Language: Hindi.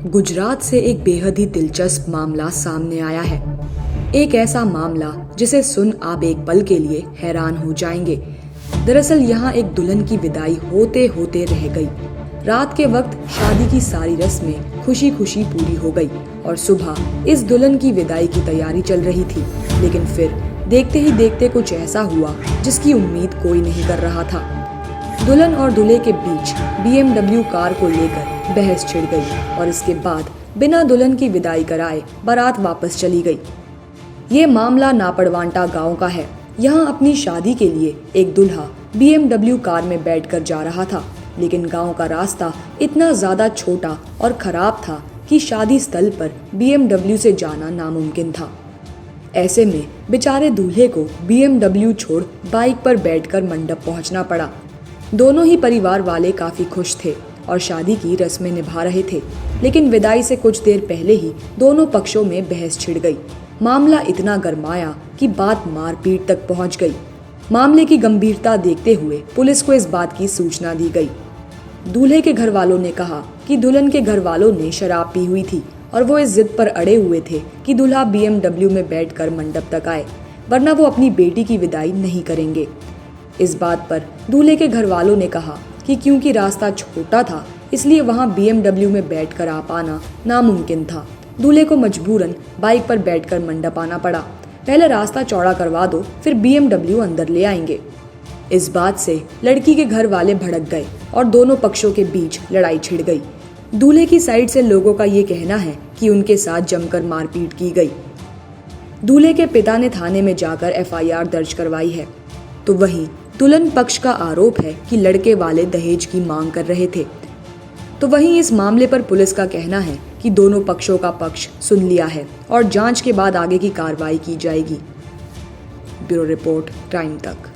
गुजरात से एक बेहद ही दिलचस्प मामला सामने आया है। एक ऐसा मामला जिसे सुन आप एक पल के लिए हैरान हो जाएंगे। दरअसल यहाँ एक दुल्हन की विदाई होते होते रह गई। रात के वक्त शादी की सारी रस्में खुशी खुशी पूरी हो गई और सुबह इस दुल्हन की विदाई की तैयारी चल रही थी। लेकिन फिर देखते ही देखते कुछ ऐसा हुआ जिसकी उम्मीद कोई नहीं कर रहा था। दुल्हन और दूल्हे के बीच BMW कार को लेकर बहस छिड़ गई और इसके बाद बिना दुल्हन की विदाई कराए बारात वापस चली गई। ये मामला नापड़वांटा गांव का है। यहाँ अपनी शादी के लिए एक दूल्हा BMW कार में बैठकर जा रहा था, लेकिन गांव का रास्ता इतना ज्यादा छोटा और खराब था कि शादी स्थल पर BMW से जाना नामुमकिन था। ऐसे में बेचारे दूल्हे को BMW छोड़ बाइक पर बैठकर मंडप पहुंचना पड़ा। दोनों ही परिवार वाले काफी खुश थे और शादी की रस्में निभा रहे थे, लेकिन विदाई से कुछ देर पहले ही दोनों पक्षों में बहस छिड़ गई। मामला इतना गरमाया कि बात मारपीट तक पहुंच गई। मामले की गंभीरता देखते हुए पुलिस को इस बात की सूचना दी गई। दूल्हे के घर वालों ने कहा कि दुल्हन के घर वालों ने शराब पी हुई थी और वो इस जिद पर अड़े हुए थे कि दूल्हा BMW में बैठकर मंडप तक आए, वरना वो अपनी बेटी की विदाई नहीं करेंगे। इस बात पर दूल्हे के घर वालों ने कहा कि क्योंकि रास्ता छोटा था इसलिए वहां BMW में बैठकर आ पाना नामुमकिन था। दूल्हे को मजबूरन बाइक पर बैठकर मंडप आना पड़ा। पहले रास्ता चौड़ा करवा दो, फिर BMW अंदर ले आएंगे। इस बात से लड़की के घर वाले भड़क गए और दोनों पक्षों के बीच लड़ाई छिड़ गई। दूल्हे की साइड से लोगों का ये कहना है कि उनके साथ जमकर मारपीट की गई। दूल्हे के पिता ने थाने में जाकर FIR दर्ज करवाई है, तो वहीं दुल्हन पक्ष का आरोप है कि लड़के वाले दहेज की मांग कर रहे थे। तो वहीं इस मामले पर पुलिस का कहना है कि दोनों पक्षों का पक्ष सुन लिया है और जांच के बाद आगे की कार्रवाई की जाएगी। ब्यूरो रिपोर्ट, टाइम तक।